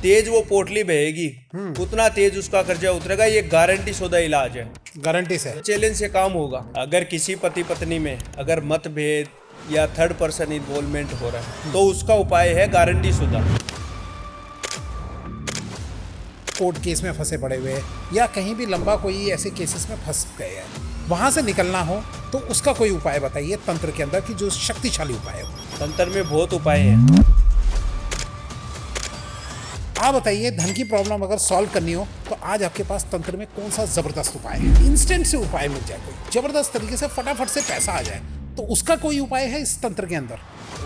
तेज वो पोटली बहेगी उतना तेज उसका खर्चा उतरेगा। ये गारंटी शुदा इलाज है, गारंटी से। चैलेंज से काम होगा। अगर किसी पति पत्नी में अगर मतभेद या थर्ड पर्सन इन्वॉल्वमेंट हो रहा है तो उसका उपाय है गारंटी शुदा। कोर्ट केस में फंसे पड़े हुए या कहीं भी लंबा कोई ऐसे केसेस में फंस गए हैं, वहां से निकलना हो तो उसका कोई उपाय बताइए तंत्र के अंदर की जो शक्तिशाली उपाय हो। तंत्र में बहुत उपाय हैं। आप बताइए, धन की प्रॉब्लम अगर सॉल्व करनी हो तो आज आपके पास तंत्र में कौन सा जबरदस्त उपाय है? इंस्टेंट से उपाय मिल जाए, कोई जबरदस्त तरीके से फटाफट से पैसा आ जाए, तो उसका कोई उपाय है इस तंत्र के अंदर?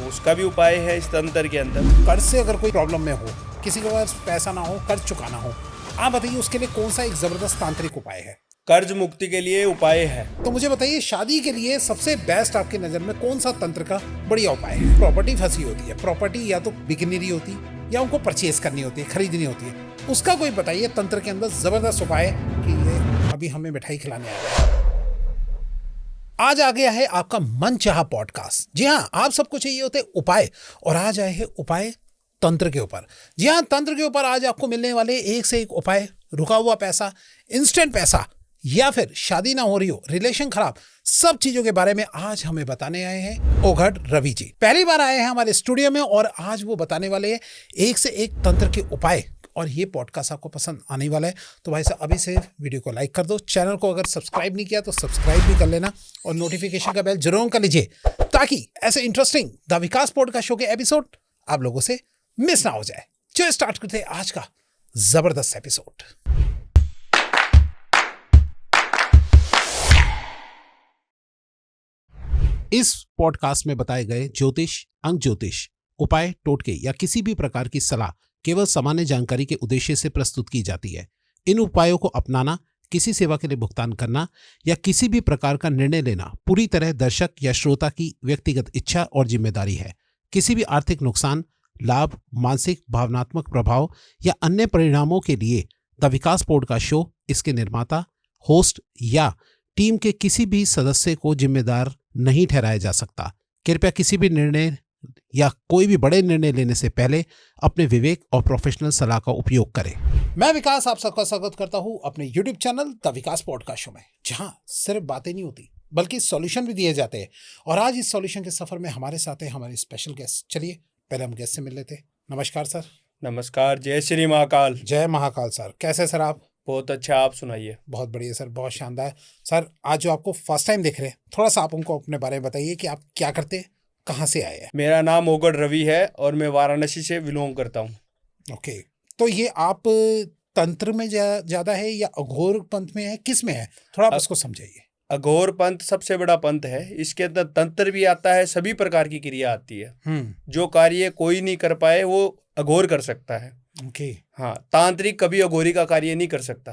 उसका भी उपाय है इस तंत्र के अंदर। कर्ज से अगर कोई प्रॉब्लम में हो, किसी के पास पैसा ना हो, कर्ज चुकाना हो, आप बताइए उसके लिए कौन सा एक जबरदस्त तांत्रिक उपाय है? कर्ज मुक्ति के लिए उपाय है। तो मुझे बताइए, शादी के लिए सबसे बेस्ट आपकी नजर में कौन सा तंत्र का बढ़िया उपाय है? प्रॉपर्टी फंसी होती है, प्रॉपर्टी या तो बिकनी रही होती या उनको परचेज करनी होती है, खरीदनी होती है, उसका कोई बताइए तंत्र के अंदर जबरदस्त उपाय कि ये अभी हमें मिठाई खिलाने आ गया है। आज आ गया है आपका मनचाहा पॉडकास्ट। जी हाँ, आप सबको चाहिए होते उपाय, और आज आए हैं उपाय तंत्र के ऊपर। जी हाँ, तंत्र के ऊपर आज आपको मिलने वाले एक से एक उपाय, रुका हुआ पैसा, इंस्टेंट पैसा, या फिर शादी ना हो रही हो, रिलेशन खराब, सब चीजों के बारे में आज हमें बताने आए हैं ओघड़ रवि जी। पहली बार आए हैं हमारे स्टूडियो में और आज वो बताने वाले हैं एक से एक तंत्र के उपाय। और ये पॉडकास्ट आपको पसंद आने वाला है तो भाई साहब अभी से वीडियो को लाइक कर दो, चैनल को अगर सब्सक्राइब नहीं किया तो सब्सक्राइब भी कर लेना और नोटिफिकेशन का बेल जरूर कर लीजिए ताकि ऐसे interesting the Vikas podcast show के एपिसोड आप लोगों से मिस ना हो जाए। चलिए स्टार्ट करते हैं आज का जबरदस्त एपिसोड। इस पॉडकास्ट में बताए गए ज्योतिष, अंक ज्योतिष, उपाय, टोटके या किसी भी प्रकार की सलाह केवल सामान्य जानकारी के उद्देश्य से प्रस्तुत की जाती है। इन उपायों को अपनाना, किसी सेवा के लिए भुगतान करना या किसी भी प्रकार का निर्णय लेना पूरी तरह दर्शक या श्रोता की व्यक्तिगत इच्छा और जिम्मेदारी है। किसी भी आर्थिक नुकसान, लाभ, मानसिक भावनात्मक प्रभाव या अन्य परिणामों के लिए द विकास पॉडकास्ट शो, इसके निर्माता, होस्ट या टीम के किसी भी सदस्य को जिम्मेदार नहीं ठहराया जा सकता। कृपया किसी भी निर्णय या कोई भी बड़े निर्णय लेने से पहले अपने विवेक और प्रोफेशनल सलाह का उपयोग करें। मैं विकास आप सबका स्वागत करता हूं अपने YouTube channel the Vikas podcast show में, जहां सिर्फ बातें नहीं होती बल्कि सॉल्यूशन भी दिए जाते हैं। और आज इस सॉल्यूशन के सफर में हमारे साथ है हमारे स्पेशल गेस्ट। चलिए पहले हम गेस्ट से मिल लेते हैं। नमस्कार सर। नमस्कार, जय श्री महाकाल। जय महाकाल सर। कैसे सर आप? बहुत अच्छा, आप सुनाइए। बहुत बढ़िया सर, बहुत शानदार। सर आज जो आपको फर्स्ट टाइम देख रहे हैं, थोड़ा सा आप उनको अपने बारे में बताइए कि आप क्या करते हैं, कहाँ से आए हैं? मेरा नाम ओघड़ रवि है और मैं वाराणसी से बिलोंग करता हूँ। ओके, तो ये आप तंत्र में ज्यादा है या अघोर पंथ में है, किस में है? थोड़ा आप उसको समझाइए। अघोर पंथ सबसे बड़ा पंथ है। इसके अंदर तंत्र भी आता है, सभी प्रकार की क्रिया आती है। जो कार्य कोई नहीं कर पाए वो अघोर कर सकता है। ओके। हाँ, तांत्रिक कभी अघोरी का कार्य नहीं कर सकता,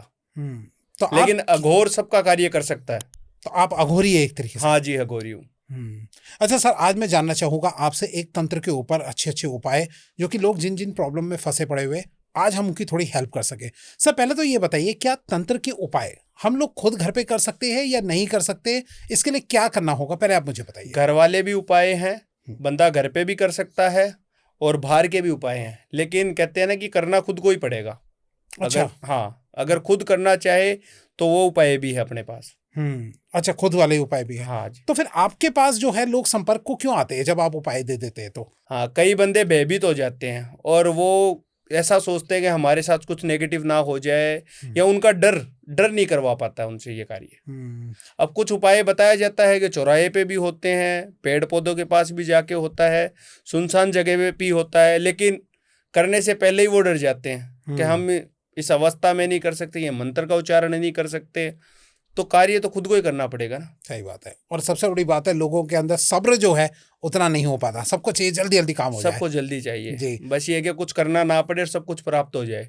तो लेकिन अघोर सबका कार्य कर सकता है। तो आप अघोरी है एक तरीके से? हाँ जी, अघोरी हूँ। अच्छा सर, आज मैं जानना चाहूंगा आपसे एक तंत्र के ऊपर अच्छे अच्छे उपाय जो कि लोग जिन जिन प्रॉब्लम में फंसे पड़े हुए, आज हम उनकी थोड़ी हेल्प कर सके। सर पहले तो ये बताइए, क्या तंत्र के उपाय हम लोग खुद घर पे कर सकते हैं या नहीं कर सकते? इसके लिए क्या करना होगा, पहले आप मुझे बताइए। घर वाले भी उपाय हैं, बंदा घर पे भी कर सकता है और बाहर के भी उपाय हैं, लेकिन कहते हैं ना कि करना खुद को ही पड़ेगा। अच्छा। अगर खुद करना चाहे तो वो उपाय भी है अपने पास। अच्छा, खुद वाले उपाय भी है। हाँ जी। तो फिर आपके पास जो है लोग संपर्क को क्यों आते हैं जब आप उपाय दे देते हैं तो? हाँ, कई बंदे भयभीत हो जाते हैं और वो ऐसा सोचते हैं कि हमारे साथ कुछ नेगेटिव ना हो जाए, या उनका डर नहीं करवा पाता उनसे ये कार्य। अब कुछ उपाय बताया जाता है कि चौराहे पे भी होते हैं, पेड़ पौधों के पास भी जाके होता है, सुनसान जगह पे भी होता है, लेकिन करने से पहले ही वो डर जाते हैं कि हम इस अवस्था में नहीं कर सकते, ये मंत्र का उच्चारण नहीं कर सकते। तो कार्य तो खुद को ही करना पड़ेगा ना। सही बात है। और सबसे बड़ी बात है, लोगों के अंदर सब्र जो है उतना नहीं हो पाता। सबको चाहिए जल्दी जल्दी काम हो जाए, सबको जल्दी चाहिए जी। बस ये कि कुछ करना ना पड़े और सब कुछ प्राप्त हो जाए।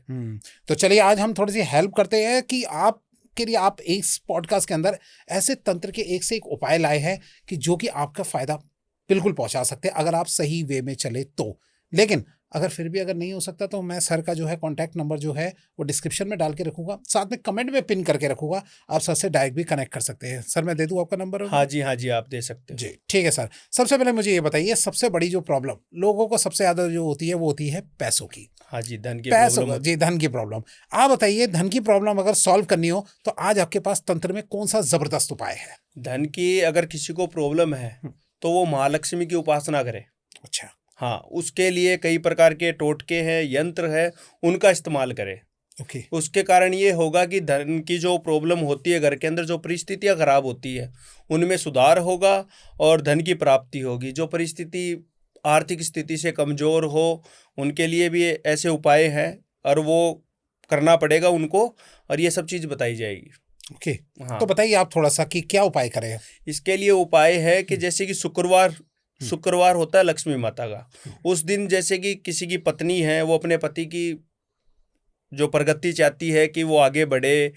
तो चलिए आज हम थोड़ी सी हेल्प करते हैं कि आप के लिए आप इस पॉडकास्ट के अंदर ऐसे तंत्र के एक से एक उपाय लाए हैं कि जो कि आपका फायदा बिल्कुल पहुंचा सकते हैं अगर आप सही वे में चले तो। लेकिन अगर फिर भी अगर नहीं हो सकता तो मैं सर का जो है कॉन्टैक्ट नंबर जो है वो डिस्क्रिप्शन में डाल के रखूंगा, साथ में कमेंट में पिन करके रखूंगा, आप सर से डायरेक्ट भी कनेक्ट कर सकते हैं। सर मैं दे दूं आपका नंबर? हाँ जी आप दे सकते हो जी ठीक है सर। सबसे पहले मुझे ये बताइए, सबसे बड़ी जो प्रॉब्लम लोगों को सबसे ज़्यादा जो होती है वो होती है पैसों की। हाँ जी, धन की पैसों प्रॉब्लम। जी, धन की प्रॉब्लम। आप बताइए, धन की प्रॉब्लम अगर सॉल्व करनी हो तो आज आपके पास तंत्र में कौन सा जबरदस्त उपाय है? धन की अगर किसी को प्रॉब्लम है तो वो महालक्ष्मी की उपासना करे। अच्छा। हाँ, उसके लिए कई प्रकार के टोटके हैं, यंत्र है, उनका इस्तेमाल करे। ओके। उसके कारण ये होगा कि धन की जो प्रॉब्लम होती है, घर के अंदर जो परिस्थितियां खराब होती है उनमें सुधार होगा और धन की प्राप्ति होगी। जो परिस्थिति आर्थिक स्थिति से कमजोर हो उनके लिए भी ऐसे उपाय हैं और वो करना पड़ेगा उनको, और ये सब चीज़ बताई जाएगी। ओके। हाँ, तो बताइए आप थोड़ा सा कि क्या उपाय करें? इसके लिए उपाय है कि जैसे कि शुक्रवार होता है लक्ष्मी माता का, उस दिन जैसे कि किसी की पत्नी है वो अपने पति की जो प्रगति चाहती है कि वो आगे बढ़े,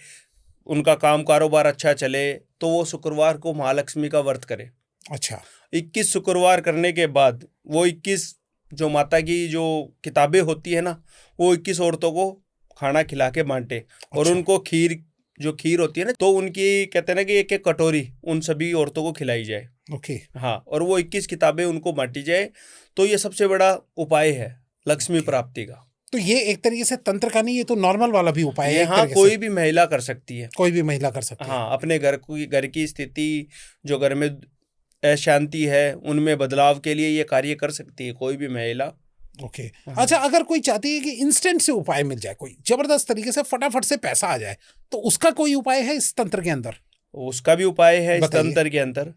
उनका काम कारोबार अच्छा चले, तो वो शुक्रवार को महालक्ष्मी का व्रत करे। अच्छा। 21 शुक्रवार करने के बाद वो 21 जो माता की जो किताबें होती है ना, वो 21 औरतों को खाना खिला के बांटे। और अच्छा। उनको खीर होती है ना, तो उनकी कहते हैं ना कि एक एक कटोरी उन सभी औरतों को खिलाई जाए। ओके। हाँ, और वो 21 किताबें उनको बांटी जाए। तो ये सबसे बड़ा उपाय है लक्ष्मी प्राप्ति का। तो ये एक तरीके से तंत्र का नहीं, ये तो नॉर्मल वाला भी उपाय है ये एक हाँ, तरीके से। कोई भी महिला कर सकती है। कोई भी महिला कर सकती है। हाँ, अपने घर की स्थिति, जो घर में अशांति है उनमें बदलाव के लिए ये कार्य कर सकती है कोई भी महिला। ओके। अच्छा, अगर कोई चाहती है कि इंस्टेंट से उपाय मिल जाए, कोई जबरदस्त तरीके से फटाफट से पैसा आ जाए, तो उसका कोई उपाय है इस तंत्र के अंदर? उसका भी उपाय है इस बताइए। तंत्र के अंदर।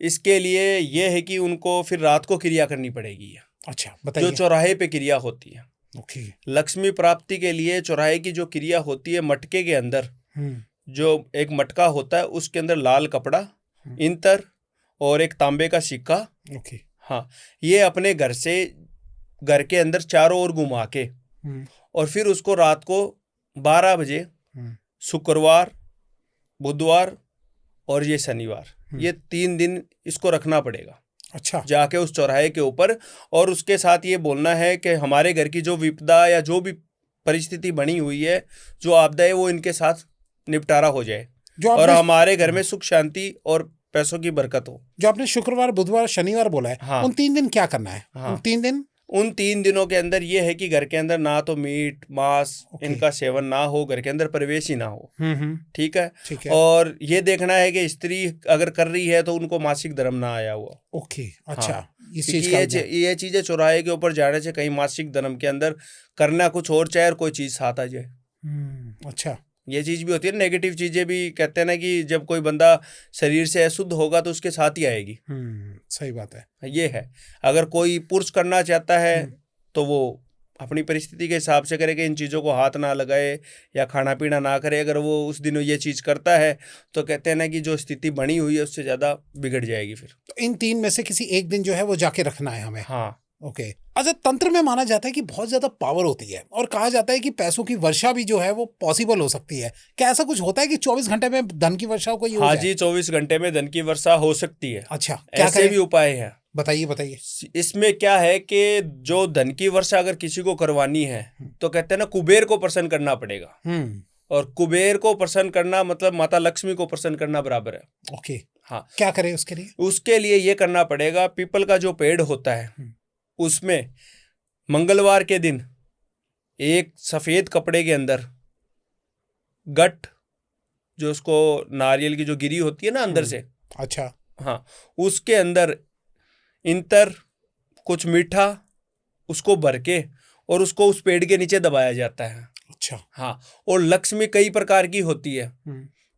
इसके लिए ये है कि उनको फिर रात को क्रिया करनी पड़ेगी। अच्छा, जो बताइए। चौराहे पे क्रिया होती है। ओके। लक्ष्मी प्राप्ति के लिए चौराहे की जो क्रिया होती है, मटके के अंदर जो एक मटका होता है उसके अंदर लाल कपड़ा, इंतर और एक तांबे का सिक्का। ओके। हाँ, ये अपने घर के अंदर चारों ओर घुमा के और फिर उसको रात को 12 बजे शुक्रवार, बुधवार और ये शनिवार, ये 3 दिन इसको रखना पड़ेगा। अच्छा। जाके उस चौराहे के ऊपर, और उसके साथ ये बोलना है कि हमारे घर की जो विपदा या जो भी परिस्थिति बनी हुई है, जो आपदा है, वो इनके साथ निपटारा हो जाए और हमारे घर में सुख शांति और पैसों की बरकत हो। जो आपने शुक्रवार, बुधवार, शनिवार बोला है, हाँ, उन 3 दिन क्या करना है? हाँ, उन 3 दिनों के अंदर ये है कि घर के अंदर ना तो मीट मांस इनका सेवन ना हो, घर के अंदर प्रवेश ही ना हो। ठीक है। ठीक है। और ये देखना है कि स्त्री अगर कर रही है तो उनको मासिक धर्म ना आया हुआ। ओके। अच्छा। हाँ, इस चीज का ये चीजें चौराहे के ऊपर जाने से कहीं मासिक धर्म के अंदर करना कुछ और चाहे और कोई चीज साथ आ जाए। अच्छा। ये चीज भी होती है, नेगेटिव चीजें भी। कहते हैं ना कि जब कोई बंदा शरीर से अशुद्ध होगा तो उसके साथ ही आएगी। सही बात है। ये है, अगर कोई पुरुष करना चाहता है तो वो अपनी परिस्थिति के हिसाब से करे कि इन चीज़ों को हाथ ना लगाए या खाना पीना ना करे। अगर वो उस दिन ये चीज़ करता है तो कहते हैं ना कि जो स्थिति बनी हुई है उससे ज़्यादा बिगड़ जाएगी फिर। तो इन 3 में से किसी एक दिन जो है वो जाके रखना है हमें? हाँ। ओके। अच्छा, तंत्र में माना जाता है कि बहुत ज्यादा पावर होती है और कहा जाता है कि पैसों की वर्षा भी जो है वो पॉसिबल हो सकती है। क्या ऐसा कुछ होता है कि 24 घंटे में धन की वर्षा कोई हो जाए? हाँ जी, 24 घंटे में धन की वर्षा हो सकती है। अच्छा, क्या ऐसे भी उपाय है। बताइए। इसमें क्या है कि जो धन की वर्षा अगर किसी को करवानी है तो कहते हैं ना, कुबेर को प्रसन्न करना पड़ेगा। और कुबेर को प्रसन्न करना मतलब माता लक्ष्मी को प्रसन्न करना बराबर है। ओके। हाँ, क्या करें उसके लिए? उसके लिए ये करना पड़ेगा, पीपल का जो पेड़ होता है उसमें मंगलवार के दिन एक सफेद कपड़े के अंदर गट, जो उसको नारियल की जो गिरी होती है ना अंदर से, अच्छा, हाँ, उसके अंदर इंतर कुछ मीठा उसको भर के और उसको उस पेड़ के नीचे दबाया जाता है। अच्छा। हाँ, और लक्ष्मी कई प्रकार की होती है।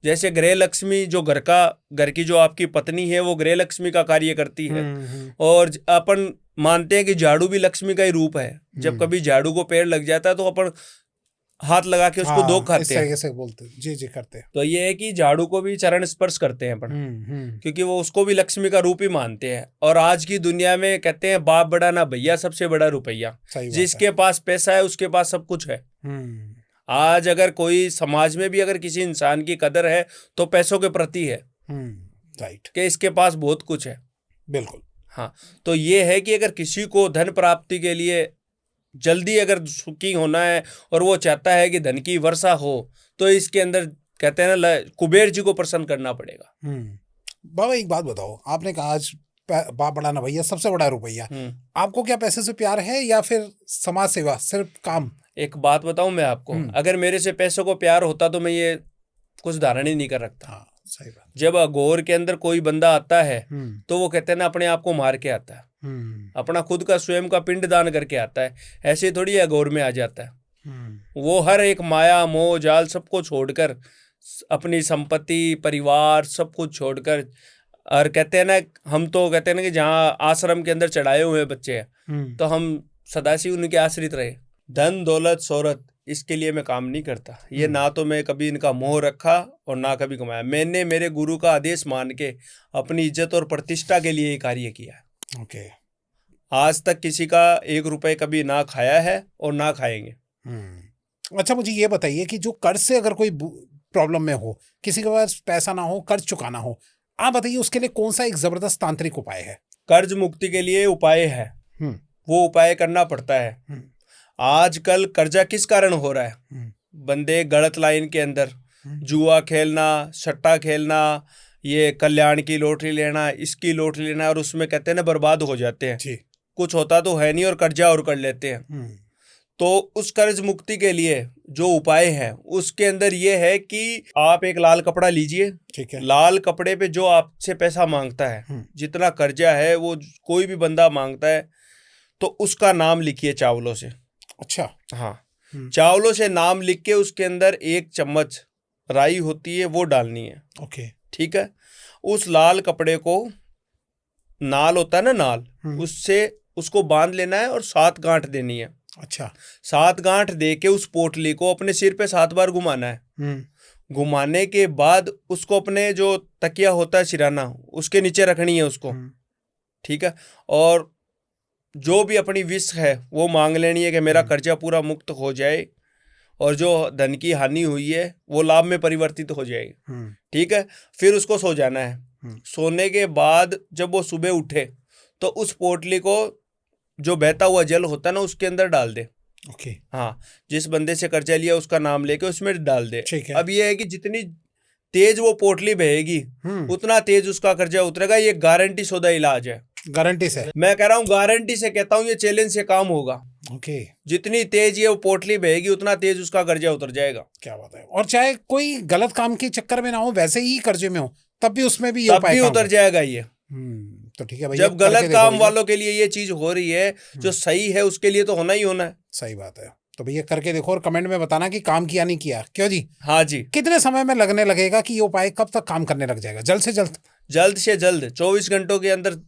जैसे गृह लक्ष्मी, जो घर की जो आपकी पत्नी है वो गृह लक्ष्मी का कार्य करती है। और अपन मानते हैं कि झाड़ू भी लक्ष्मी का ही रूप है। जब कभी झाड़ू को पेड़ लग जाता है तो अपन हाथ लगा के उसको दो खाते हैं। इस तरीके से बोलते हैं। जी करते हैं। तो ये है कि झाड़ू को भी चरण स्पर्श करते हैं अपन, क्योंकि वो उसको भी लक्ष्मी का रूप ही मानते हैं। और आज की दुनिया में कहते हैं बाप बड़ा ना भैया, सबसे बड़ा रुपया। जिसके पास पैसा है उसके पास सब कुछ है। आज अगर कोई समाज में भी अगर किसी इंसान की कदर है तो पैसों के प्रति है। राइट, कि इसके पास बहुत कुछ है। बिल्कुल। हाँ, तो ये है कि अगर किसी को धन प्राप्ति के लिए जल्दी अगर सुखी होना है और वो चाहता है कि धन की वर्षा हो, तो इसके अंदर कहते हैं ना कुबेर जी को प्रसन्न करना पड़ेगा। बाबा एक बात बताओ, आपने कहा आज बाप बड़ा ना भैया सबसे बड़ा रुपया, आपको क्या पैसे से प्यार है या फिर समाज सेवा, सिर्फ काम? एक बात बताऊं मैं आपको, अगर मेरे से पैसों को प्यार होता तो मैं ये कुछ धारण ही नहीं कर रखता। हाँ, सही बात। जब अघोर के अंदर कोई बंदा आता है तो वो कहते हैं ना अपने आप को मार के आता है, अपना खुद का स्वयं का पिंड दान करके आता है, ऐसे थोड़ी अघोर में आ जाता है। वो हर एक माया मोह जाल सबको छोड़कर, अपनी संपत्ति परिवार सब कुछ छोड़कर, और कहते हैं ना हम तो कहते हैं ना कि जहाँ आश्रम के अंदर चढ़ाए हुए बच्चे हैं तो हम सदाशिव उनके आश्रित रहे। धन दौलत शोहरत इसके लिए मैं काम नहीं करता, ये ना तो मैं कभी इनका मोह रखा और ना कभी कमाया। मैंने मेरे गुरु का आदेश मान के अपनी इज्जत और प्रतिष्ठा के लिए ये कार्य किया है। ओके। आज तक किसी का 1 रुपए कभी ना खाया है और ना खाएंगे। अच्छा मुझे ये बताइए कि जो कर्ज से अगर कोई प्रॉब्लम में हो, किसी के पास पैसा ना हो, कर्ज चुकाना हो, आप बताइए उसके लिए कौन सा एक जबरदस्त तांत्रिक उपाय है? कर्ज मुक्ति के लिए उपाय है, वो उपाय करना पड़ता है। आजकल कर्जा किस कारण हो रहा है? बंदे गलत लाइन के अंदर जुआ खेलना, सट्टा खेलना, ये कल्याण की लॉटरी लेना, इसकी लॉटरी लेना, और उसमें कहते हैं ना बर्बाद हो जाते हैं। कुछ होता तो है नहीं और कर्जा और कर लेते हैं। तो उस कर्ज मुक्ति के लिए जो उपाय है उसके अंदर ये है कि आप एक लाल कपड़ा लीजिए, ठीक है, लाल कपड़े पे जो आपसे पैसा मांगता है, जितना कर्जा है वो कोई भी बंदा मांगता है, तो उसका नाम लिखिए चावलों से। अच्छा। हाँ, चावलों से नाम लिख के उसके अंदर 1 चम्मच राई होती है वो डालनी है। ओके, ठीक है। उस लाल कपड़े को, नाल होता है ना नाल, उससे उसको बांध लेना है और 7 गांठ देनी है। अच्छा। 7 गांठ दे के उस पोटली को अपने सिर पे 7 बार घुमाना है। घुमाने के बाद उसको अपने जो तकिया होता है सिराना, उसके नीचे रखनी है उसको। ठीक है। और जो भी अपनी विश है वो मांग लेनी है कि मेरा कर्जा पूरा मुक्त हो जाए और जो धन की हानि हुई है वो लाभ में परिवर्तित हो जाएगी। ठीक है। फिर उसको सो जाना है। सोने के बाद जब वो सुबह उठे तो उस पोटली को जो बहता हुआ जल होता है ना उसके अंदर डाल दे। ओके। हाँ, जिस बंदे से कर्जा लिया उसका नाम लेके उसमें डाल दे। ठीक है। अब ये है कि जितनी तेज वो पोटली बहेगी उतना तेज उसका कर्जा उतरेगा। ये गारंटी शुदा इलाज है। गारंटी से? मैं कह रहा हूँ गारंटी से कहता हूँ, ये चैलेंज से काम होगा। ओके। जितनी तेज ये पोटली बहेगी उतना तेज उसका कर्जा उतर जाएगा। क्या बात है। और चाहे कोई गलत काम के चक्कर में ना हो, वैसे ही कर्जे में हो, तब भी उसमें भी तब भी उतर जाएगा ये। तो ठीक है भैया, जब गलत काम वालों के लिए ये चीज हो रही है, जो सही है उसके लिए तो होना ही होना है। सही बात है। तो भैया करके देखो और कमेंट में बताना कि काम किया नहीं किया। क्यों जी? हाँ जी। कितने समय में लगने लगेगा कि ये उपाय कब तक काम करने लग जाएगा? जल्द से जल्द? जल्द से जल्द 24 घंटों के अंदर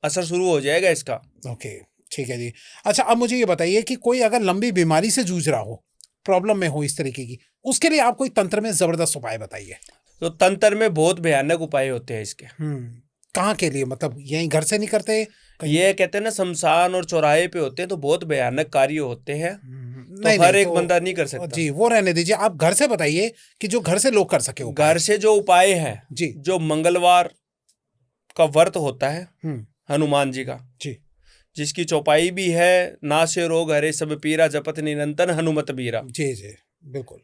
असर शुरू हो जाएगा इसका। ओके, ठीक है जी। अच्छा, अब मुझे ये बताइए कि कोई अगर लंबी बीमारी से जूझ रहा हो, प्रॉब्लम में हो इस तरीके की, उसके लिए आप कोई तंत्र में जबरदस्त उपाय बताइए। तो तंत्र में बहुत भयानक उपाय होते हैं इसके। कहाँ के लिए? मतलब यहीं घर से नहीं करते? ये कहते हैं ना शमशान और चौराहे पे होते हैं तो बहुत भयानक कार्य होते हैं। तो हर एक बंदा नहीं कर सकता जी। वो रहने दीजिए, आप घर से बताइए कि जो घर से लोग कर सके। घर से जो उपाय है जी, जो मंगलवार का व्रत होता है हनुमान जी का जी, जिसकी चौपाई भी है, नासे रोग हरे सब पीरा जपत निरंतर हनुमत बीरा। जी जी बिल्कुल।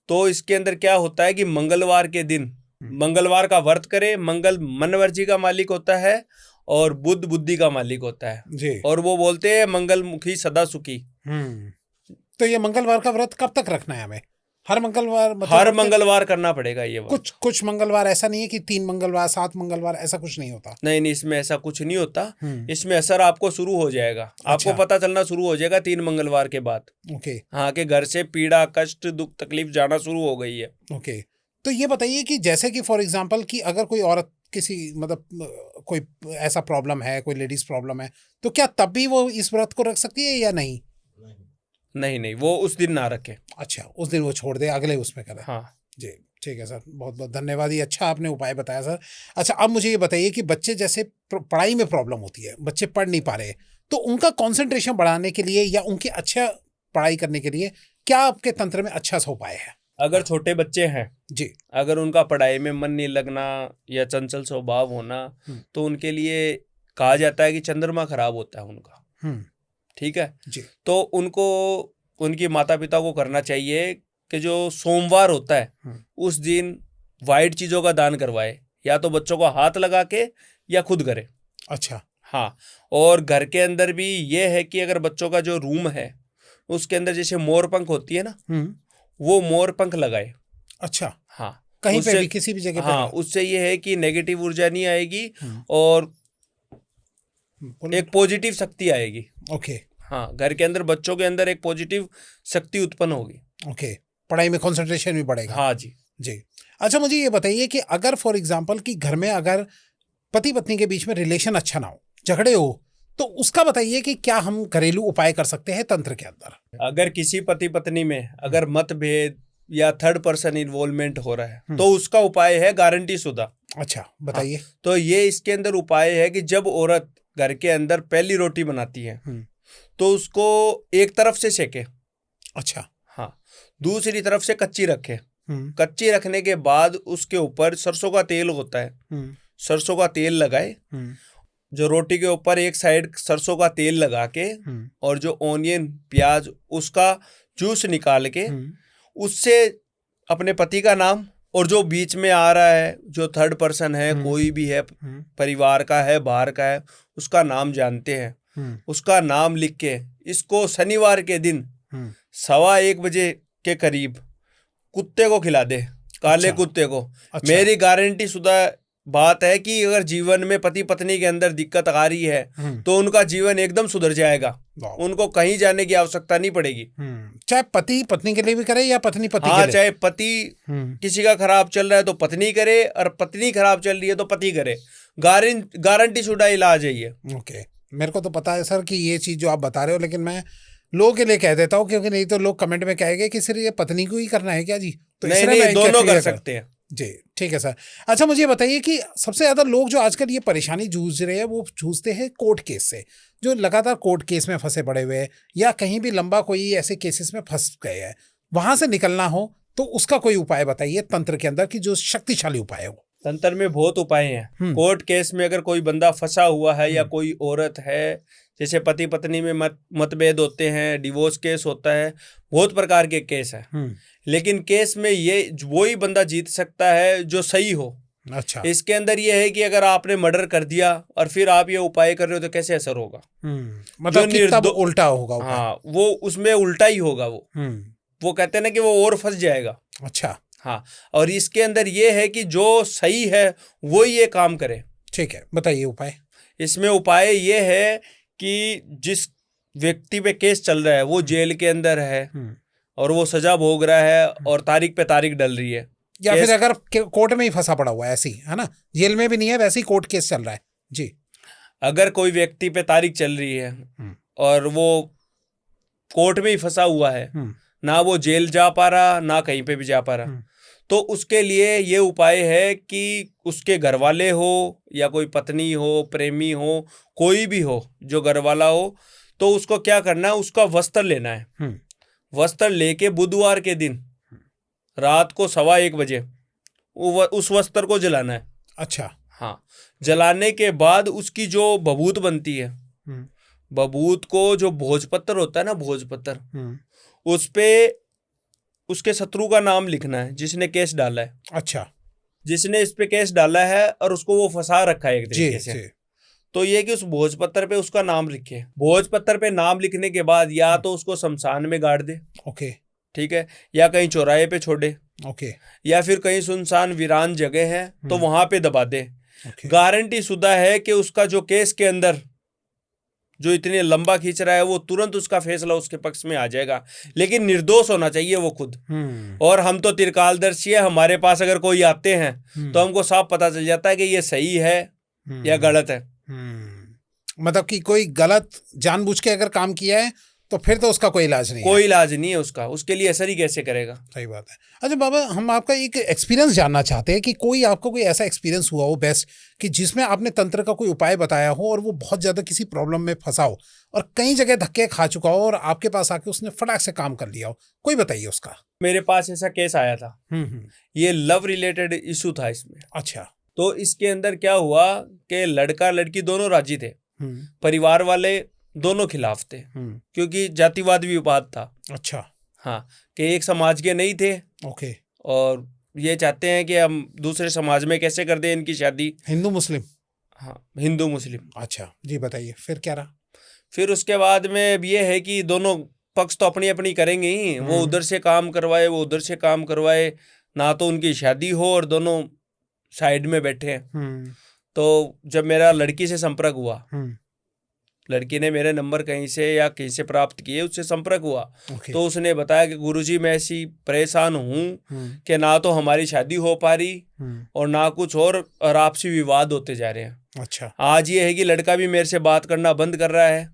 तो इसके अंदर क्या होता है कि मंगलवार के दिन मंगलवार का व्रत करे। मंगल मनवर्जी का मालिक होता है और बुध बुद्धि का मालिक होता है जी। और वो बोलते हैं मंगलमुखी सदा सुखी। तो ये मंगलवार का व्रत कब तक रखना है हमें? हर मंगलवार? मतलब हर मंगलवार करना पड़ेगा ये व्रत। कुछ मंगलवार ऐसा नहीं है कि 3 मंगलवार 7 मंगलवार ऐसा कुछ नहीं होता? नहीं नहीं, इसमें ऐसा कुछ नहीं होता। इसमें असर आपको शुरू हो जाएगा। अच्छा। आपको पता चलना शुरू हो जाएगा 3 मंगलवार के बाद। ओके। हाँ, के घर से पीड़ा कष्ट दुख तकलीफ जाना शुरू हो गई है। ओके। तो ये बताइए कि जैसे कि फॉर एग्जांपल कि अगर कोई औरत किसी मतलब कोई ऐसा प्रॉब्लम है, कोई लेडीज प्रॉब्लम है, तो क्या तब भी वो इस व्रत को रख सकती है या नहीं? नहीं नहीं, वो उस दिन ना रखे। अच्छा, उस दिन वो छोड़ दे, अगले उसमें करे। हाँ जी, ठीक है सर, बहुत बहुत धन्यवाद। ये अच्छा आपने उपाय बताया सर। अच्छा, अब मुझे ये बताइए कि बच्चे जैसे पढ़ाई में प्रॉब्लम होती है, बच्चे पढ़ नहीं पा रहे, तो उनका कंसंट्रेशन बढ़ाने के लिए या उनकी अच्छा पढ़ाई करने के लिए क्या आपके तंत्र में अच्छा सा उपाय है? अगर छोटे बच्चे हैं जी, अगर उनका पढ़ाई में मन नहीं लगना या चंचल स्वभाव होना, तो उनके लिए कहा जाता है कि चंद्रमा खराब होता है उनका। ठीक है जी। तो उनको उनकी माता पिता को करना चाहिए कि जो सोमवार होता है उस दिन वाइट चीज़ों का दान करवाए, या तो बच्चों को हाथ लगा के या खुद करे। अच्छा। हाँ, और घर के अंदर भी ये है कि अगर बच्चों का जो रूम है उसके अंदर जैसे मोर पंख होती है ना, वो मोर पंख लगाए। अच्छा। हाँ, कहीं पे भी, किसी भी जगह पे। हाँ, उससे ये है कि नेगेटिव ऊर्जा नहीं आएगी और एक पॉजिटिव शक्ति आएगी। ओके। हाँ, घर के अंदर बच्चों के अंदर एक पॉजिटिव शक्ति उत्पन्न होगी। ओके, पढ़ाई में कंसंट्रेशन भी बढ़ेगा। हाँ जी। जी। अच्छा, मुझे ये बताइए कि अगर फॉर एग्जांपल कि घर में अगर पति पत्नी के बीच में रिलेशन अच्छा ना हो, झगड़े हो, तो उसका बताइए कि क्या हम घरेलू उपाय कर सकते हैं तंत्र के अंदर? अगर किसी पति पत्नी में अगर मतभेद या थर्ड पर्सन इन्वॉल्वमेंट हो रहा है तो उसका उपाय है गारंटी शुदा। अच्छा, बताइए। हाँ, तो ये इसके अंदर उपाय है कि जब औरत घर के अंदर पहली रोटी बनाती है तो उसको एक तरफ से सेके। अच्छा। हाँ, दूसरी तरफ से कच्ची रखे। कच्ची रखने के बाद उसके ऊपर सरसों का तेल होता है, सरसों का तेल लगाए। जो रोटी के ऊपर एक साइड सरसों का तेल लगा के और जो ऑनियन प्याज उसका जूस निकाल के उससे अपने पति का नाम और जो बीच में आ रहा है जो थर्ड पर्सन है, कोई भी है, परिवार का है, बाहर का है, उसका नाम जानते हैं, उसका नाम लिख के इसको शनिवार के दिन 1:15 बजे के करीब कुत्ते को खिला दे, काले कुत्ते को। अच्छा। मेरी गारंटी शुदा बात है कि अगर जीवन में पति पत्नी के अंदर दिक्कत आ रही है तो उनका जीवन एकदम सुधर जाएगा, उनको कहीं जाने की आवश्यकता नहीं पड़ेगी। चाहे पति पत्नी के लिए भी करे या पत्नी पति हाँ, के लिए। चाहे पति किसी का खराब चल रहा है तो पत्नी करे और पत्नी खराब चल रही है तो पति करे, गारंटी शुदा इलाज है ये। ओके, मेरे को तो पता है सर कि ये चीज जो आप बता रहे हो, लेकिन मैं लोगों के लिए कह देता हूँ क्योंकि नहीं तो लोग कमेंट में कहेंगे कि सिर्फ ये पत्नी को ही करना है क्या जी, तो नहीं, दोनों कर सकते हैं जी। ठीक है सर। अच्छा, मुझे बताइए कि सबसे ज्यादा लोग जो आजकल ये परेशानी जूझ रहे हैं वो जूझते हैं कोर्ट केस से, जो लगातार कोर्ट केस में फंसे पड़े हुए हैं या कहीं भी लंबा कोई ऐसे केसेस में फंस गए हैं, वहां से निकलना हो तो उसका कोई उपाय बताइए तंत्र के अंदर की जो शक्तिशाली उपाय हो। तंत्र में बहुत उपाय हैं। कोर्ट केस में अगर कोई बंदा फंसा हुआ है या कोई औरत है, जैसे पति पत्नी में मतभेद होते हैं, डिवोर्स केस होता है, बहुत प्रकार के केस है, लेकिन केस में ये वही बंदा जीत सकता है जो सही हो। अच्छा। इसके अंदर ये है कि अगर आपने मर्डर कर दिया और फिर आप ये उपाय कर रहे हो तो कैसे असर होगा? मतलब कि तब उल्टा होगा उपाय। हाँ, वो उसमें उल्टा ही होगा। वो कहते हैं ना कि वो और फंस जाएगा। अच्छा। हाँ, और इसके अंदर ये है कि जो सही है वो ये काम करे। ठीक है, बताइए उपाय। इसमें उपाय ये है कि जिस व्यक्ति पे केस चल रहा है वो जेल के अंदर है और वो सजा भोग रहा है और तारीख पे तारीख डल रही है, या फिर अगर कोर्ट में ही फंसा पड़ा हुआ है, ऐसी है ना, जेल में भी नहीं है, वैसे ही कोर्ट केस चल रहा है जी। अगर कोई व्यक्ति पे तारीख चल रही है और वो कोर्ट में ही फंसा हुआ है, ना वो जेल जा पा रहा ना कहीं पे भी जा पा रहा, तो उसके लिए ये उपाय है कि उसके घर वाले हो या कोई पत्नी हो, प्रेमी हो, कोई भी हो जो घर वाला हो, तो उसको क्या करना है, उसका वस्त्र लेना है। वस्त्र लेके बुधवार के दिन रात को 1:15 बजे उस वस्त्र को जलाना है। अच्छा। हाँ, जलाने के बाद उसकी जो बबूत बनती है, बबूत को जो भोजपत्र होता है ना, भोजपत्र, उस पे उसके शत्रु का नाम लिखना है जिसने केस डाला है। अच्छा। जिसने इस पे केस डाला है और उसको वो फंसा रखा है एक तरीके से, तो ये कि उस भोजपत्र पे उसका नाम लिखे। भोजपत्र पे नाम लिखने के बाद या तो उसको शमशान में गाड़ दे, ओके, ठीक है, या कहीं चौराहे पे छोड़े, ओके, या फिर कहीं सुनसान वीरान जगह है तो वहां पे दबा दे। गारंटी शुदा है कि उसका जो केस के अंदर जो इतने लंबा खींच रहा है वो तुरंत उसका फैसला उसके पक्ष में आ जाएगा, लेकिन निर्दोष होना चाहिए वो खुद। और हम तो त्रिकालदर्शी है, हमारे पास अगर कोई आते हैं तो हमको साफ पता चल जाता है कि ये सही है या गलत है। मतलब कि कोई गलत जानबूझ के अगर काम किया है तो फिर तो उसका कोई इलाज नहीं है। कोई इलाज नहीं है उसका, उसके लिए असर ही कैसे करेगा। सही बात है। अच्छा बाबा, हम आपका एक एक्सपीरियंस जानना चाहते हैं कि कोई आपको कोई ऐसा एक्सपीरियंस हुआ हो बेस्ट, कि जिसमें आपने तंत्र का कोई उपाय बताया हो और वो बहुत ज़्यादा किसी प्रॉब्लम में फंसा हो और कई जगह धक्के खा चुका हो और आपके पास आके उसने फटाक से काम कर लिया हो, कोई बताइए उसका। मेरे पास ऐसा केस आया था, ये लव रिलेटेड इशू था इसमें। अच्छा। तो इसके अंदर क्या हुआ कि लड़का लड़की दोनों राजी थे, परिवार वाले दोनों खिलाफ थे, क्योंकि जातिवाद विवाद था। अच्छा। हाँ, कि एक समाज के नहीं थे, ओके, और ये चाहते हैं कि हम दूसरे समाज में कैसे कर दें इनकी शादी। हिंदू मुस्लिम। हाँ, हिंदू मुस्लिम। अच्छा जी, बताइए फिर क्या रहा? फिर उसके बाद में अब ये है कि दोनों पक्ष तो अपनी अपनी करेंगे ही, वो उधर से काम करवाए, वो उधर से काम करवाए, ना तो उनकी शादी हो और दोनों साइड में बैठे हैं। तो जब मेरा लड़की से संपर्क हुआ, लड़की ने मेरे नंबर कहीं से या कहीं से प्राप्त किए, उससे संपर्क हुआ, तो उसने बताया कि गुरुजी मैं ऐसी परेशान हूँ कि ना तो हमारी शादी हो पा रही और ना कुछ और आपसी विवाद होते जा रहे हैं। अच्छा। आज ये है कि लड़का भी मेरे से बात करना बंद कर रहा है,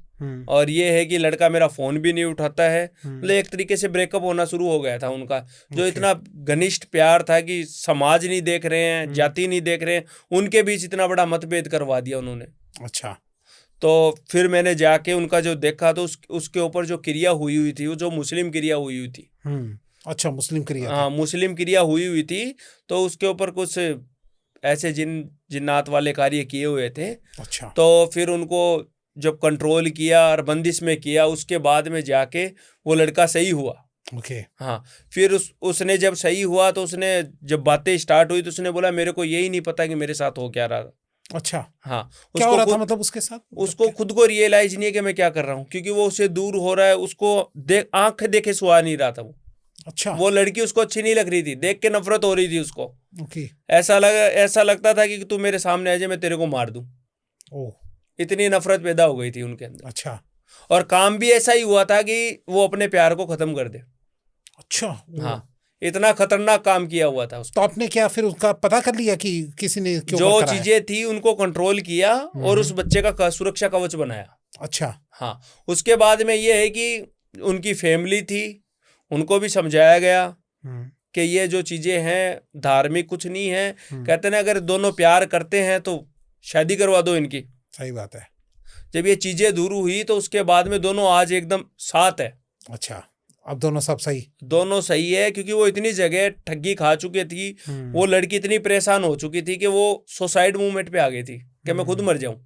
और ये है कि लड़का मेरा फोन भी नहीं उठाता है। मतलब एक तरीके से ब्रेकअप होना शुरू हो गया था उनका, जो इतना घनिष्ठ प्यार था कि समाज नहीं देख रहे हैं, जाति नहीं देख रहे हैं, उनके बीच इतना बड़ा मतभेद करवा दिया उन्होंने। अच्छा। तो फिर मैंने जाके उनका जो देखा तो उसके ऊपर जो क्रिया हुई थी, वो जो मुस्लिम क्रिया हुई थी। अच्छा, मुस्लिम क्रिया। हाँ, मुस्लिम क्रिया हुई थी, तो उसके ऊपर कुछ ऐसे जिन्नात वाले कार्य किए हुए थे। अच्छा। तो फिर उनको जब कंट्रोल किया और बंदिश में किया, उसके बाद में जाके वो लड़का सही हुआ। ओके। हाँ, फिर उसने जब सही हुआ तो उसने जब बातें स्टार्ट हुई तो उसने बोला मेरे को यही नहीं पता कि मेरे साथ हो क्या रहा। अच्छा। हाँ, क्या हो रहा था मतलब उसके साथ? उसको खुद को रियलाइज नहीं है कि मैं क्या कर रहा हूँ, क्योंकि वो उससे दूर हो रहा है, उसको आंख देखे सुहा नहीं रहा था वो। अच्छा। वो लड़की उसको अच्छी नहीं लग रही थी, देख के नफरत हो रही थी उसको। ओके। ऐसा लगता था कि तू मेरे सामने आ जाए, मैं तेरे को मार दूं। ओह, इतनी नफरत पैदा हो गई थी उनके अंदर। अच्छा। और काम भी ऐसा ही हुआ था कि वो अपने प्यार को खत्म कर दे। अच्छा। हाँ, इतना खतरनाक काम किया हुआ था उसको। तो आपने क्या फिर उसका पता कर लिया कि किसी ने क्यों जो चीजें थी उनको कंट्रोल किया और उस बच्चे का सुरक्षा कवच बनाया। अच्छा। हाँ, उसके बाद में ये है कि उनकी फैमिली थी, उनको भी समझाया गया कि ये जो चीजें हैं धार्मिक कुछ नहीं है। कहते हैं अगर दोनों प्यार करते हैं तो शादी करवा दो इनकी। सही बात है। जब ये चीजें दूर हुई तो उसके बाद में दोनों आज एकदम साथ है। अच्छा, अब दोनों सब सही? दोनों सही है, क्योंकि वो इतनी जगह ठगी खा चुकी थी, वो लड़की इतनी परेशान हो चुकी थी कि वो सुसाइड मूवमेंट पे आ गई थी कि मैं खुद मर जाऊं।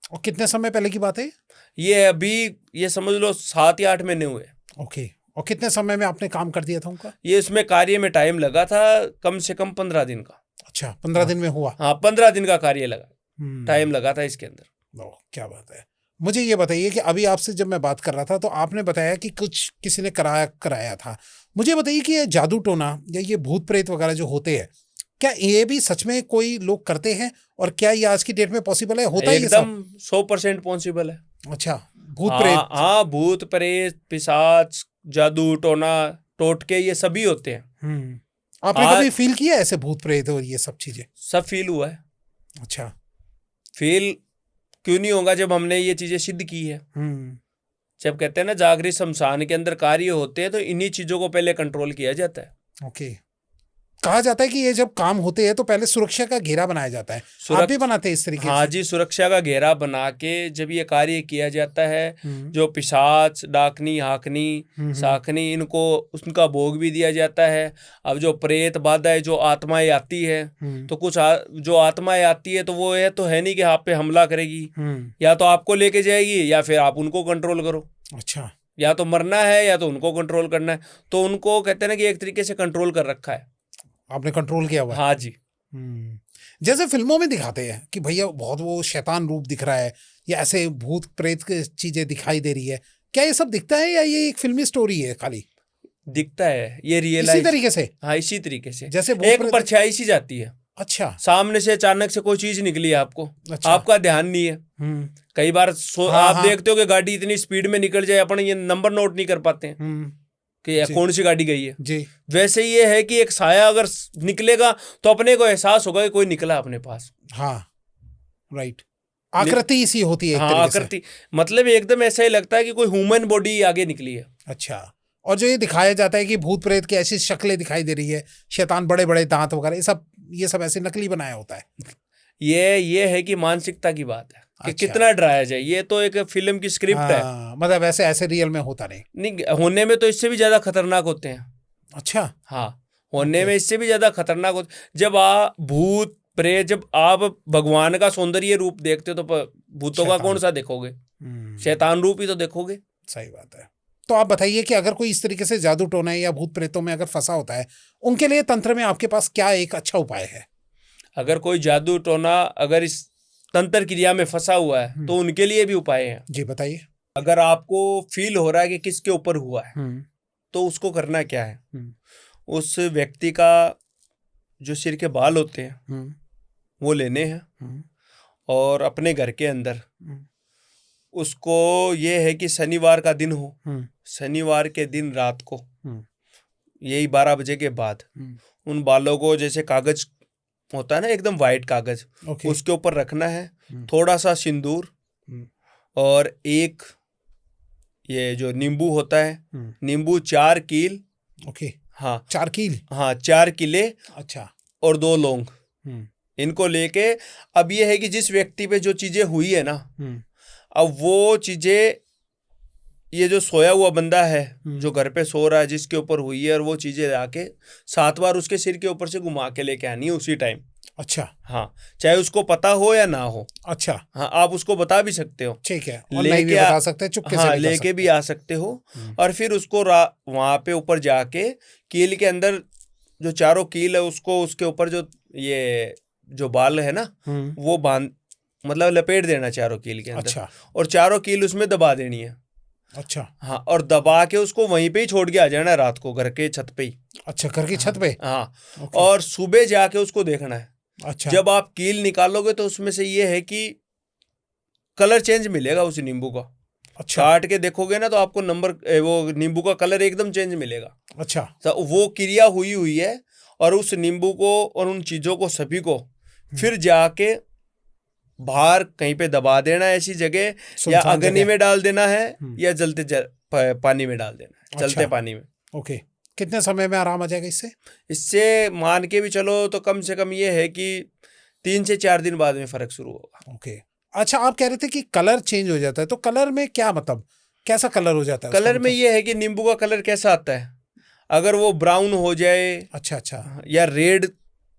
और कितने समय पहले की बात है ये अभी ये समझ लो 7 या 8 महीने हुए। ओके। और कितने समय में आपने काम कर दिया था उनका? ये इसमें कार्य में टाइम लगा था कम से कम 15 दिन का। अच्छा, 15 दिन में हुआ? हाँ, 15 दिन का कार्य लगा, टाइम लगा था इसके अंदर। क्या बात है। मुझे ये बताइए कि अभी आपसे जब मैं बात कर रहा था तो आपने बताया कि कुछ किसी ने कराया था। मुझे बताइए कि ये जादू टोना या ये भूत प्रेत वगैरह जो होते हैं, क्या ये भी सच में कोई लोग करते हैं? और क्या ये आज की डेट में पॉसिबल है? होता है ये सब? एकदम 100% पॉसिबल है। अच्छा, भूत प्रेत। हाँ, भूत प्रेत, पिशाच, जादू टोना, टोटके, ये सभी होते हैं। आपने कभी फील किया ऐसे भूत प्रेत और ये सब चीजें? सब फील हुआ है। अच्छा। फील क्यों नहीं होगा जब हमने ये चीजें सिद्ध की है। जब कहते हैं ना जागृत शमशान के अंदर कार्य होते हैं तो इन्हीं चीजों को पहले कंट्रोल किया जाता है। ओके। कहा जाता है कि ये जब काम होते हैं तो पहले सुरक्षा का घेरा बनाया जाता है। आप भी बनाते हैं इस तरीके से? हाँ जी, सुरक्षा का घेरा बना के जब ये कार्य किया जाता है, जो पिशाच, डाकनी, हाकनी, साखनी, इनको उनका भोग भी दिया जाता है। अब जो प्रेत बाधा है, जो आत्माएं आती है, तो कुछ जो आत्माएं आती है तो वो ये तो है नहीं कि आप पे हमला करेगी, या तो आपको लेके जाएगी या फिर आप उनको कंट्रोल करो। अच्छा। या तो मरना है या तो उनको कंट्रोल करना है। तो उनको कहते हैं ना कि एक तरीके से कंट्रोल कर रखा है। आपने कंट्रोल किया हुआ है? हाँ जी। जैसे फिल्मों में दिखाते हैं कि भैया बहुत वो शैतान रूप दिख रहा है या ऐसे भूत प्रेत की चीजें दिखाई दे रही है, क्या ये सब दिखता है या ये एक फिल्मी स्टोरी है खाली? दिखता है, ये रियल इसी तरीके से? हाँ, इसी तरीके से। जैसे एक परछाई सी जाती है। अच्छा। सामने से अचानक से कोई चीज निकली है आपको। अच्छा। आपका ध्यान नहीं है। कई बार आप देखते हो कि गाड़ी इतनी स्पीड में निकल जाए, अपन ये नंबर नोट नहीं कर पाते हैं कि कौन सी गाड़ी गई है जी। वैसे ये है कि एक साया अगर निकलेगा तो अपने को एहसास होगा कि कोई निकला अपने पास। हाँ, राइट। आकृति इसी होती है एक हाँ, आकृति मतलब एकदम ऐसा ही लगता है कि कोई ह्यूमन बॉडी आगे निकली है। अच्छा। और जो ये दिखाया जाता है कि भूत प्रेत की ऐसी शक्लें दिखाई दे रही है, शैतान बड़े बड़े दांत वगैरह, ये सब ऐसे नकली बनाया होता है। ये है कि मानसिकता की बात है कि कितना डराया जाए। ये तो एक फिल्म की स्क्रिप्ट है। मतलब ऐसे रियल में होता नहीं होने में तो इससे भी ज्यादा खतरनाक होते हैं। अच्छा। हाँ, होने में इससे भी ज्यादा खतरनाक होते। जब भूत प्रे जब आप भगवान का सौंदर्य रूप देखते हो तो भूतों का कौन सा देखोगे? शैतान रूप ही तो देखोगे। सही बात है। तो आप बताइए कि अगर कोई इस तरीके से जादू टोना या भूत प्रेतों में अगर फंसा होता है, उनके लिए तंत्र में आपके पास क्या एक अच्छा उपाय है? अगर कोई जादू टोना अगर इस तंत्र क्रिया में फंसा हुआ है तो उनके लिए भी उपाय है। जी बताइए। अगर आपको फील हो रहा है कि किसके ऊपर हुआ है तो उसको करना क्या है, उस व्यक्ति का जो सिर के बाल होते हैं वो लेने हैं और अपने घर के अंदर उसको, ये है कि शनिवार का दिन हो, शनिवार के दिन रात को यही 12 बजे के बाद उन बालों को, जैसे कागज होता है ना एकदम वाइट कागज, उसके ऊपर रखना है, थोड़ा सा सिंदूर और एक ये जो नींबू होता है, नींबू 4 कील, हाँ 4 कील, हाँ 4 किले, अच्छा, और 2 लौंग, इनको लेके अब ये है कि जिस व्यक्ति पे जो चीजें हुई है ना, अब वो चीजें, ये जो सोया हुआ बंदा है जो घर पे सो रहा है जिसके ऊपर हुई है, और वो चीजें लाके 7 बार उसके सिर के ऊपर से घुमा के लेके आनी है उसी टाइम। अच्छा, हाँ, चाहे उसको पता हो या ना हो। अच्छा, हाँ, आप उसको बता भी सकते हो, ठीक है, और नहीं भी बता सकते, चुपके से हाँ भी लेके भी आ सकते हो। और फिर उसको वहां पे ऊपर जाके कील के अंदर जो 4 कील है उसको, उसके ऊपर जो ये जो बाल है ना वो बांध, मतलब लपेट देना 4 कील के अंदर। अच्छा, और 4 कील उसमें दबा देनी है। अच्छा, हाँ, और दबा के उसको वहीं पे ही छोड़ के आ जाना है रात को, घर के छत पे ही। अच्छा, घर की छत पे, हाँ, और सुबह जाके उसको देखना है। अच्छा, जब आप कील निकालोगे तो उसमें से ये है कि कलर चेंज मिलेगा उस नींबू का। अच्छा, काट के देखोगे ना तो आपको वो नींबू का कलर एकदम चेंज मिलेगा। अच्छा, तो वो क्रिया हुई है, और उस नींबू को और उन चीजों को सभी को फिर जाके बाहर कहीं पे दबा देना है ऐसी जगह, या अग्नि में डाल देना है, या जलते पानी में डाल देना है, चलते पानी में। ओके, कितने समय में आराम आ जाएगा इससे? इससे मान के भी चलो तो कम से कम ये है कि 3 से 4 दिन बाद में फर्क शुरू होगा। ओके, अच्छा, आप कह रहे थे कि कलर चेंज हो जाता है, तो कलर में क्या मतलब, कैसा कलर हो जाता है? कलर में ये है कि नींबू का कलर कैसा आता है, अगर वो ब्राउन हो जाए, अच्छा, अच्छा, या रेड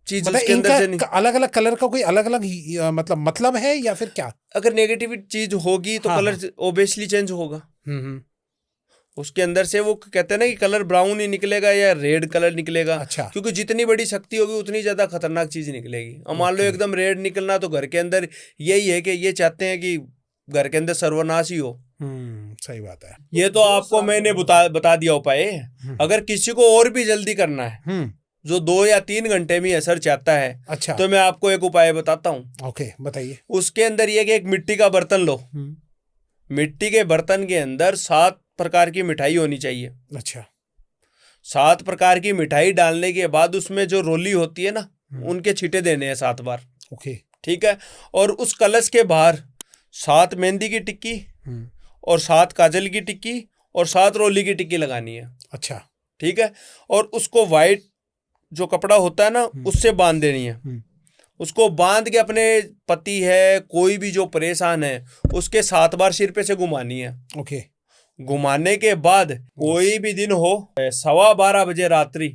चीज उसके अंदर से नहीं, अलग अलग कलर का कोई अलग अलग मतलब है, या फिर क्या? अगर नेगेटिव चीज होगी तो कलर ओबियसली चेंज होगा। उसके अंदर से वो कहते हैं ना कि कलर ब्राउन ही निकलेगा या रेड कलर निकलेगा। अच्छा, क्योंकि जितनी बड़ी शक्ति होगी उतनी ज्यादा खतरनाक चीज निकलेगी। और मान लो एकदम रेड निकलना, तो घर के अंदर यही है कि ये चाहते हैं कि घर के अंदर सर्वनाश ही हो। सही बात है। ये तो आपको मैंने बता दिया उपाय। अगर किसी को और भी जल्दी करना है, जो 2 या 3 घंटे में असर चाहता है, अच्छा, तो मैं आपको एक उपाय बताता हूँ। ओके, बताइए। उसके अंदर ये कि एक मिट्टी का बर्तन लो, मिट्टी के बर्तन के अंदर 7 प्रकार की मिठाई होनी चाहिए। अच्छा, 7 प्रकार की मिठाई डालने के बाद उसमें जो रोली होती है ना, उनके छींटे देने हैं 7 बार। ओके, ठीक है। और उस कलश के बाहर 7 मेहंदी की टिक्की और 7 काजल की टिक्की और 7 रोली की टिक्की लगानी है। अच्छा, ठीक है। और उसको वाइट जो कपड़ा होता है ना उससे बांध देनी है। उसको बांध के अपने पति है, कोई भी जो परेशान है, उसके 7 बार सिर पे से घुमानी है। ओके, घुमाने के बाद कोई भी दिन हो 12:15 बजे रात्रि,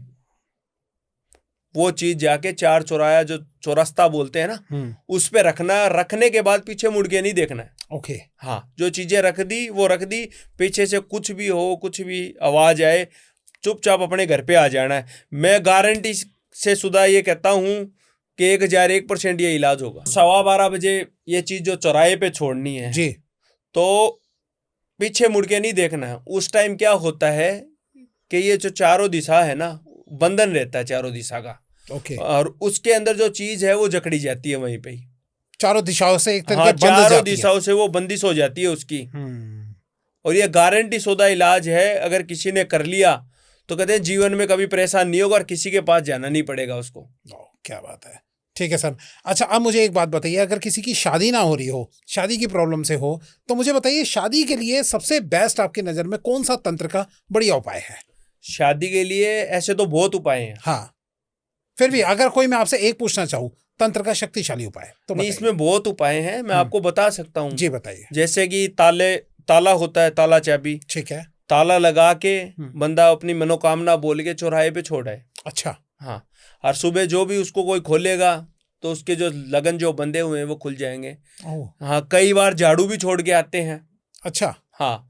वो चीज जाके 4 चौराया जो चौरस्ता बोलते हैं ना, उस पे रखना। रखने के बाद पीछे मुड़ के नहीं देखना है। ओके, हाँ, जो चीजें रख दी वो रख दी, पीछे से कुछ भी हो, कुछ भी आवाज आए, चुपचाप अपने घर पे आ जाना है। मैं गारंटी से सुधा ये कहता हूँ कि 1001% ये इलाज होगा। 12:15 बजे ये चीज जो चौराहे पे छोड़नी है जी, तो पीछे मुड़ के नहीं देखना है। उस टाइम क्या होता है कि ये जो चारों दिशा है ना, बंधन रहता है चारों दिशा का। ओके, और उसके अंदर जो चीज है वो जकड़ी जाती है वहीं पे ही, चारों दिशाओं से एक तरह हाँ, बंध जाती है। चारों दिशाओं से वो बंदिश हो जाती है उसकी। और ये गारंटी शुदा इलाज है। अगर किसी ने कर लिया तो कहते हैं जीवन में कभी परेशान नहीं होगा और किसी के पास जाना नहीं पड़ेगा उसको। क्या बात है। ठीक है सर। अच्छा, अब मुझे एक बात बताइए, अगर किसी की शादी ना हो रही हो, शादी की प्रॉब्लम से हो, तो मुझे बताइए शादी के लिए सबसे बेस्ट आपकी नज़र में कौन सा तंत्र का बढ़िया उपाय है? शादी के लिए ऐसे तो बहुत उपाय हैं। हाँ, फिर भी अगर कोई मैं आपसे एक पूछना चाहूँ, तंत्र का शक्तिशाली उपाय तो नहीं, इसमें बहुत उपाय हैं, मैं आपको बता सकता हूँ। जी बताइए। जैसे कि ताला होता है, ताला चाबी, ठीक है, ताला लगा के बंदा अपनी मनोकामना बोल के चौराहे पे छोड़ आए। अच्छा, हाँ, और सुबह जो भी उसको कोई खोलेगा तो उसके जो लगन जो बंधे हुए हैं वो खुल जाएंगे। ओह हाँ, कई बार झाड़ू भी छोड़ के आते हैं। अच्छा। हाँ,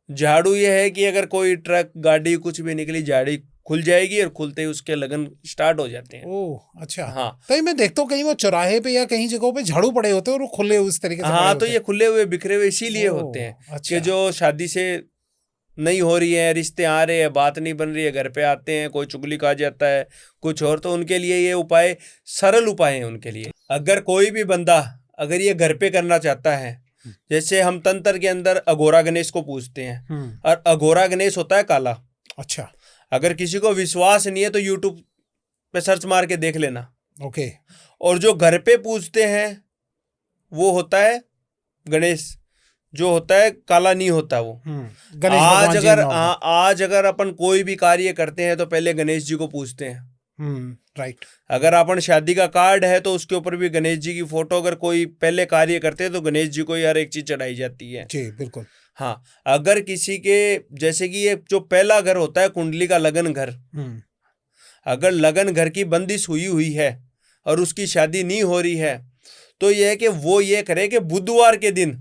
झाड़ू ये है कि अगर कोई ट्रक गाड़ी कुछ भी निकली, झाड़ी खुल जाएगी और खुलते ही उसके लगन स्टार्ट हो जाते हैं। ओह अच्छा। हाँ तो मैं देखता हूँ कहीं वो चौराहे पे या कहीं जगहों पे झाड़ू पड़े होते हैं और वो खुले उस तरीके से पड़े हाँ, तो होते ये हैं। खुले हुए बिखरे हुए इसीलिए ओह, होते हैं अच्छा। कि जो शादी से नहीं हो रही है, रिश्ते आ रहे हैं, बात नहीं बन रही है, घर पे आते हैं, कोई चुगली खा जाता है कुछ और, तो उनके लिए ये उपाय सरल उपाय हैं उनके लिए। अगर कोई भी बंदा अगर ये घर पे करना चाहता है, जैसे हम तंत्र के अंदर अघोरा गणेश को पूजते हैं और अघोरा गणेश होता है काला। अच्छा। अगर किसी को विश्वास नहीं है तो यूट्यूब पे सर्च मार के देख लेना। ओके। और जो घर पे पूजते हैं वो होता है गणेश, जो होता है काला नहीं होता वो। गणेश आज भगवान जी अगर नॉर्मल। आज अगर अपन कोई भी कार्य करते हैं तो पहले गणेश जी को पूजते हैं। राइट। अगर अपन शादी का कार्ड है तो उसके ऊपर भी गणेश जी की फोटो, अगर कोई पहले कार्य करते हैं तो गणेश जी को ही हर एक चीज चढ़ाई जाती है। जी बिल्कुल। हाँ, अगर किसी के जैसे कि ये जो पहला घर होता है कुंडली का लगन घर, अगर लगन घर की बंदिश हुई हुई है और उसकी शादी नहीं हो रही है तो यह है कि वो ये करे कि बुधवार के दिन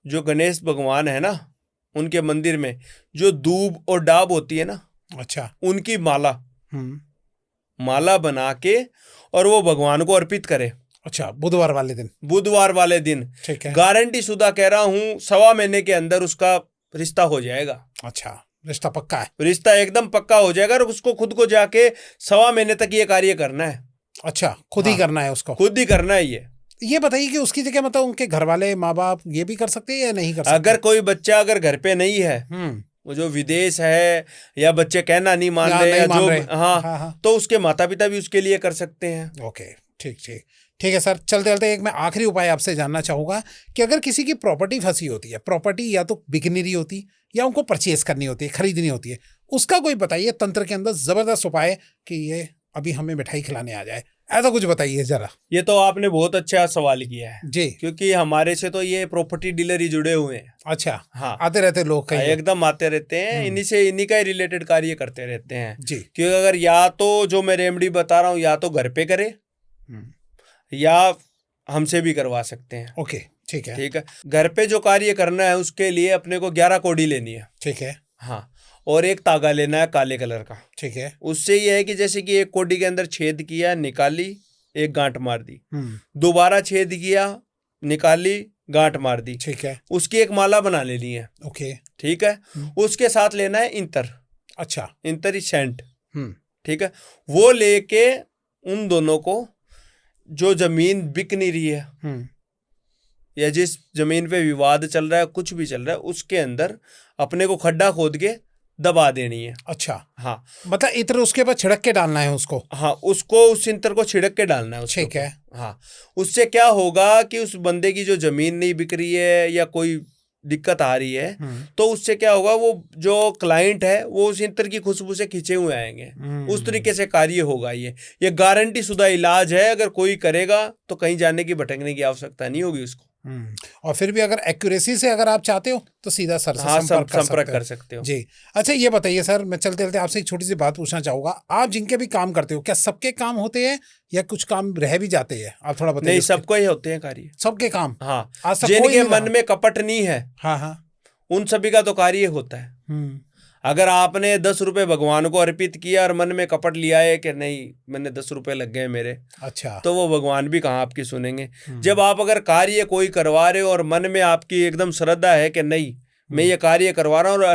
जो गणेश भगवान है ना, उनके मंदिर में जो दूब और डाब होती है ना, अच्छा, उनकी माला बना के और वो भगवान को अर्पित करे। अच्छा, बुधवार वाले दिन। ठीक है। गारंटी शुदा कह रहा हूं 1.25 महीने के अंदर उसका रिश्ता हो जाएगा। अच्छा, रिश्ता पक्का है? रिश्ता एकदम पक्का हो जाएगा। और उसको खुद को जाके 1.25 महीने तक ये कार्य करना है। अच्छा, खुद ही करना है उसको? खुद ही करना है। ये बताइए कि उसकी जगह मतलब उनके घर वाले माँ बाप ये भी कर सकते हैं या नहीं कर सकते? अगर कोई बच्चा अगर घर पे नहीं है, वो जो विदेश है या बच्चे कहना नहीं मान रहे या जो हाँ, तो उसके माता पिता भी उसके लिए कर सकते हैं। ओके, ठीक है सर। चलते चलते एक मैं आखिरी उपाय आपसे जानना चाहूँगा कि अगर किसी की प्रॉपर्टी फंसी होती है, प्रॉपर्टी या तो बिकनी रही होती या उनको परचेज करनी होती है, खरीदनी होती है, उसका कोई बताइए तंत्र के अंदर जबरदस्त उपाय कि ये अभी हमें मिठाई खिलाने आ जाए, ऐसा कुछ बताइए जरा। ये तो आपने बहुत अच्छा सवाल किया है जी, क्योंकि हमारे से तो ये प्रॉपर्टी डीलर ही जुड़े हुए हैं। अच्छा, हाँ, आते रहते लोग कहीं? एकदम आते रहते हैं, इन्हीं का ही रिलेटेड कार्य करते रहते हैं जी। क्योंकि अगर या तो जो मैं रेमेडी बता रहा हूँ या तो घर पे करे या हमसे भी करवा सकते हैं। ओके, ठीक है। घर पे जो कार्य करना है उसके लिए अपने को 11 कौड़ी लेनी है। ठीक है। हाँ, और एक तागा लेना है काले कलर का। ठीक है। उससे ये है कि जैसे कि एक कौड़ी के अंदर छेद किया, निकाली, एक गांठ मार दी, दोबारा छेद किया, निकाली, गांठ मार दी, ठीक है, उसकी एक माला बना लेनी है। ओके, ठीक है। उसके साथ लेना है इंतर। अच्छा, इंतर सेंट। ठीक है। वो लेके उन दोनों को जो जमीन बिक नहीं रही है या जिस जमीन पे विवाद चल रहा है, कुछ भी चल रहा है, उसके अंदर अपने को खड्डा खोद के दबा देनी है। अच्छा, हाँ, मतलब इत्र उसके बाद छिड़क के डालना है उसको? हाँ, उसको उस इंतर को छिड़क के डालना है। ठीक है। हाँ, उससे क्या होगा कि उस बंदे की जो जमीन नहीं बिक रही है या कोई दिक्कत आ रही है तो उससे क्या होगा, वो जो क्लाइंट है वो उस इंतर की खुशबू से खिंचे हुए आएंगे। उस तरीके से कार्य होगा। ये गारंटी शुदा इलाज है। अगर कोई करेगा तो कहीं जाने की भटकने की आवश्यकता नहीं होगी उसको। और फिर भी अगर एक्यूरेसी से अगर आप चाहते हो तो सीधा सर से संपर्क कर सकते हो। जी। अच्छा, ये बताइए सर, मैं चलते चलते आपसे एक छोटी सी बात पूछना चाहूंगा। आप जिनके भी काम करते हो, क्या सबके काम होते हैं या कुछ काम रह भी जाते हैं? आप थोड़ा बताइए। नहीं, सबको ही होते हैं कार्य, सबके काम। हाँ, जिनके मन में कपट नहीं है, हाँ, उन सभी का तो कार्य होता है। अगर आपने 10 रुपए भगवान को अर्पित किया और मन में कपट लिया है कि नहीं मैंने 10 रुपए लग गए मेरे, अच्छा, तो वो भगवान भी कहाँ आपकी सुनेंगे। जब आप अगर कार्य कोई करवा रहे हो और मन में आपकी एकदम श्रद्धा है कि नहीं मैं ये कार्य करवा रहा हूँ और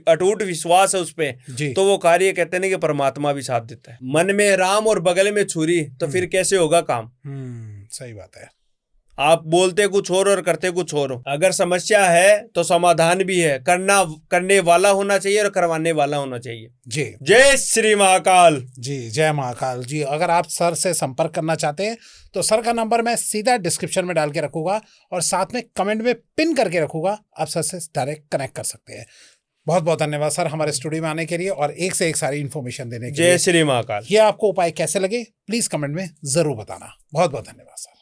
अटूट विश्वास है उस पे, तो वो कार्य कहते हैं कि परमात्मा भी साथ देता है। मन में राम और बगल में छुरी, तो फिर कैसे होगा काम? सही बात है। आप बोलते कुछ और करते कुछ और। अगर समस्या है तो समाधान भी है। करने वाला होना चाहिए और करवाने वाला होना चाहिए। जी। जय श्री महाकाल। जी, जय महाकाल। जी, अगर आप सर से संपर्क करना चाहते हैं तो सर का नंबर मैं सीधा डिस्क्रिप्शन में डाल के रखूंगा और साथ में कमेंट में पिन करके रखूंगा। आप सर से डायरेक्ट कनेक्ट कर सकते हैं। बहुत बहुत धन्यवाद सर हमारे स्टूडियो में आने के लिए और एक से एक सारी इन्फॉर्मेशन देने के लिए। जय श्री महाकाल। ये आपको उपाय कैसे लगे प्लीज कमेंट में जरूर बताना। बहुत बहुत धन्यवाद सर।